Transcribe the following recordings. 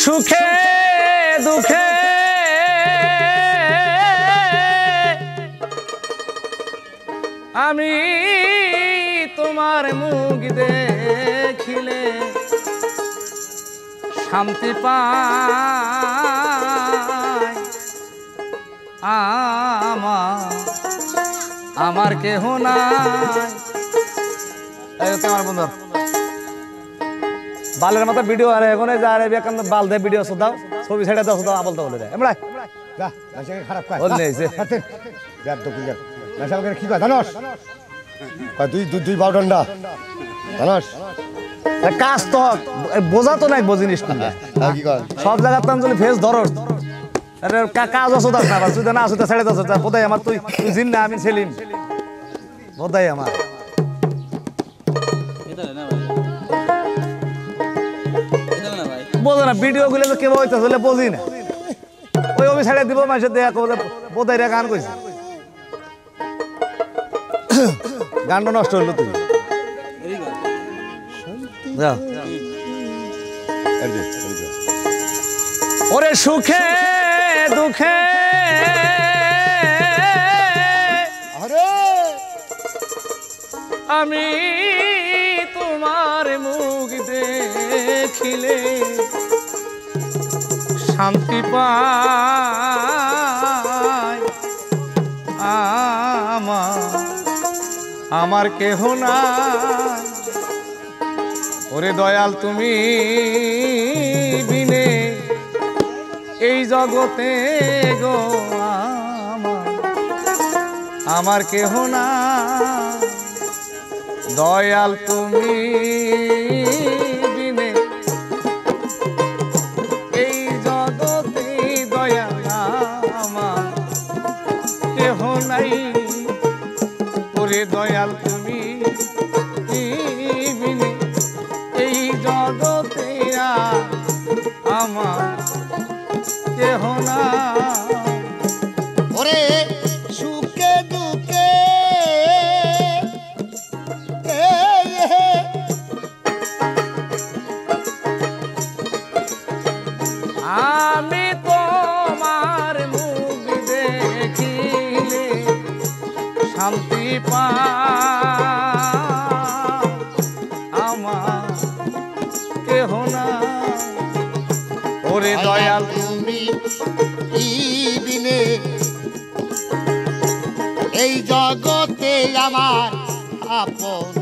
সুখে দুঃখে আমি তোমার মুখ দেখিলে শান্তি পাই আমার কেহ নাই। আমার বন্ধু বালের মাথা ভিডিও আরে এখন যারে বেকান বাল দে ভিডিও দাও ছবি ছেড়ে দাও দাও বলতে বলে দেয় আমরা যা নাশাকে খারাপ কয় বল নেই যে ব্যাপ তো কিয়া নাশাকে কি কয় জানোস দুই দুই বাউডন্ডা জানোস কাজ তো বোঝা তো নাই বুঝিনিস তুমি কি কয় সব জায়গা তো যদি ফেস ধরস আরে কাজ আছে দাস না তুই না আসতে ছেড়ে দাও বোধাই আমার তুই তুই জিন না আমি সেলিম বোধাই আমার বোঝো না ভিডিও গুলো তো কেউ হইতে আসলে বুঝি না ওই আমি ছেড়ে দিব মাসে দেয়া বোধাই রে গান কইছে গানটা নষ্ট হলো তুই ওরে সুখে দুঃখে আমি তোমার মুখ দেখিলে শান্তি পাই আমার কেহ নাই। ওরে দয়াল তুমি বিনে এই জগতে গো আমার কেহ নাই। দয়াল তুমি বিনে এই জগতে দয়াল আমার কেহ নাই। ওরে দয়াল তুমি বিনে এই জগতে আমার কেহ নাই। ওরে সুখে দুঃখে আমি তোমার মুখ দেখিলে শান্তি পাই আমার কেহ নাই। ওরে দয়াল তুমি বিনে এই জগতে আমার আপন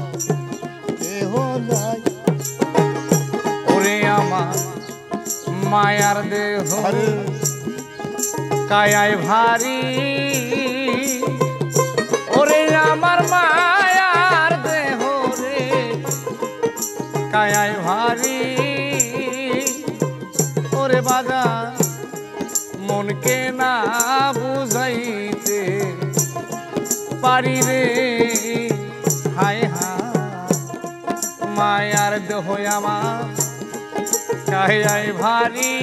কেহ নাই। ওরে আমার মায়ার দেহ কায়ায় ভারী ওরে আমার মায়ার দেহ রে কায়ায় ভারী ওরে বাজার মনকে না বুঝাইতে পারি রে হায় হায় মায়ার দেহ আমার কায়ায় ভারী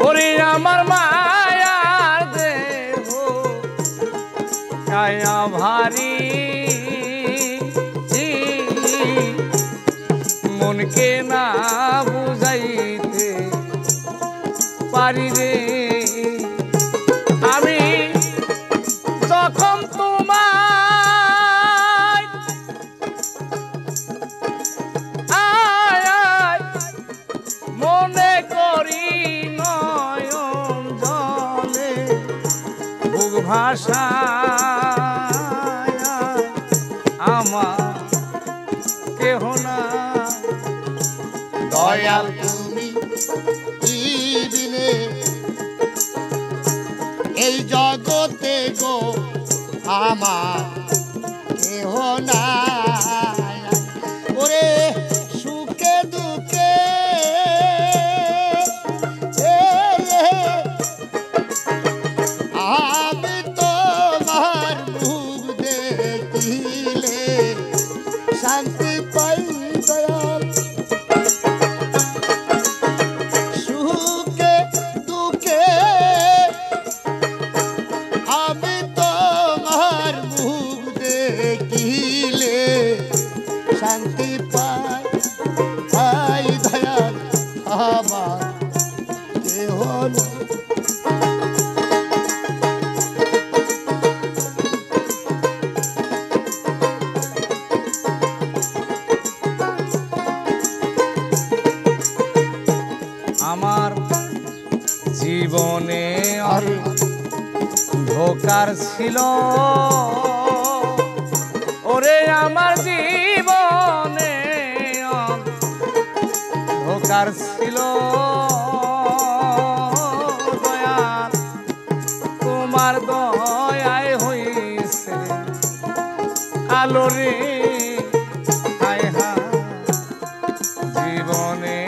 ওরে আমার মায়ার দেহ কায়া ভারী মনকে না বুঝাইতে পারি রে আমি যখন তোমার মনে করি নয়ন জলে বুক ভাষা আমার কেহ না। দয়াল তুমি বিনে এই জগতে গো আমার কেহ নাই। ওরে সুখে দুঃখে আমি তোমার মুখ দেখিলে শান্তি পাই দয়াল। সুখে দুঃখে আমি তোমার মুখ ধোকার ছিল ওরে আমার জীবনে ধোকার ছিল দয়াল তোমার দয়ায় হইছে আলো রে হায় হায় জীবনে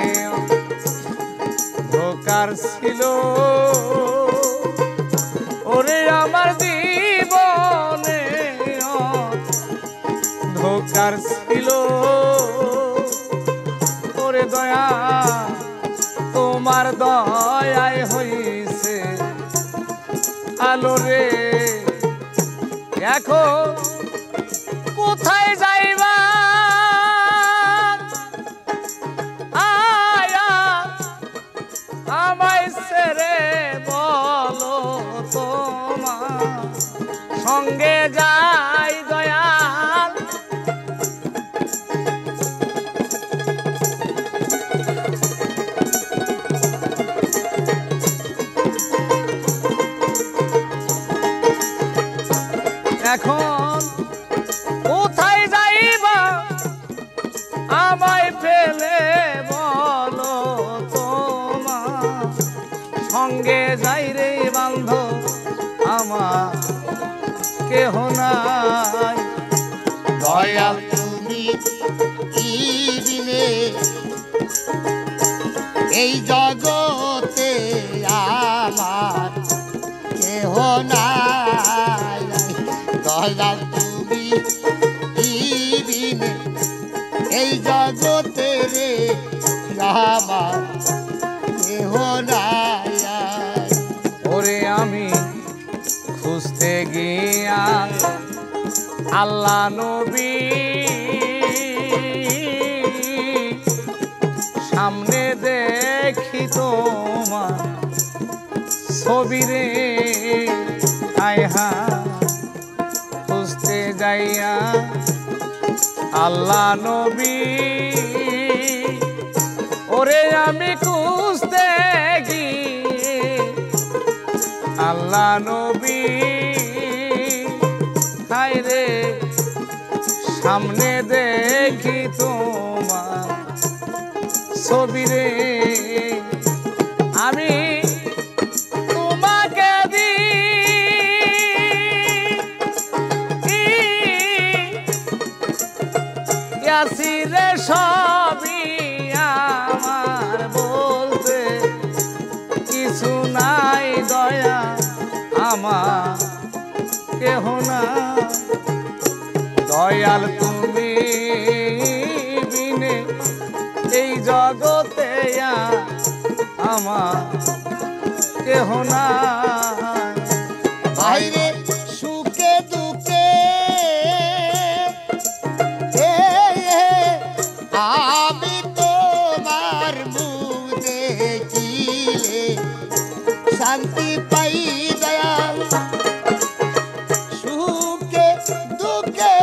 ধোকার ছিল ওরে আমার জীবনে ধোকার ছিল ওরে দয়া তোমার দয়ায় হইছে আলো রে এখন কোথায় যাইবা আয়া আমায় ছেড়ে বলো তোমার সঙ্গে যাই দয়াল এখন কোথায় যাইবা আমায় ফেলে বলো তোমার সঙ্গে যাই রে বান্ধব আমার কেহ নাই দয়াল তুমি কি দিলে এই জগতে আমার কেহ নাই দয়াল তুমি কি দিলে এই জগতে রে আমার কেহ নাই ওরে আমি খুঁজতে গিয়া আল্লাহ নবী সামনে দেখি তোমার ছবি রে আয় হা খুঁজতে যাইয়া আল্লাহ নবী ওরে আমি খুঁজতে গিয়ে আল্লাহ নবী হায় রে সামনে দেখি তোমার ছবি রে আমি তোমাকে দিয়াছি রে সবই আমার বলতে কিছু নাই দয়া আমার কেহ না দয়াল তুমি বিনে এই জগতে আমার কেহ না বাইরে সুখে দুঃখে আমি তোমার মুখ দেখিলে শান্তি পাই দয়াল সুখে দুঃখে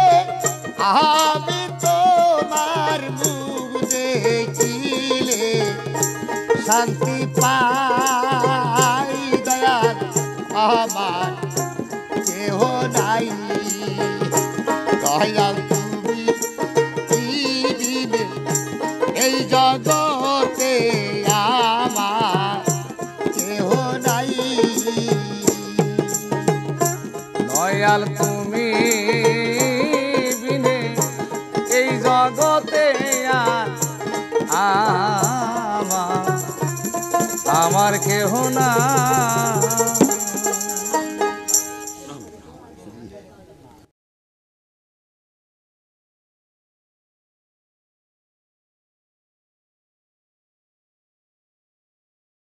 আমি তোমার মুখ দেখিলে শান্তি পাই দয়াল আমার কেহ নাই দয়াল তুমি দিবে এই জগতে আমার কেহ নাই দয়াল তুমি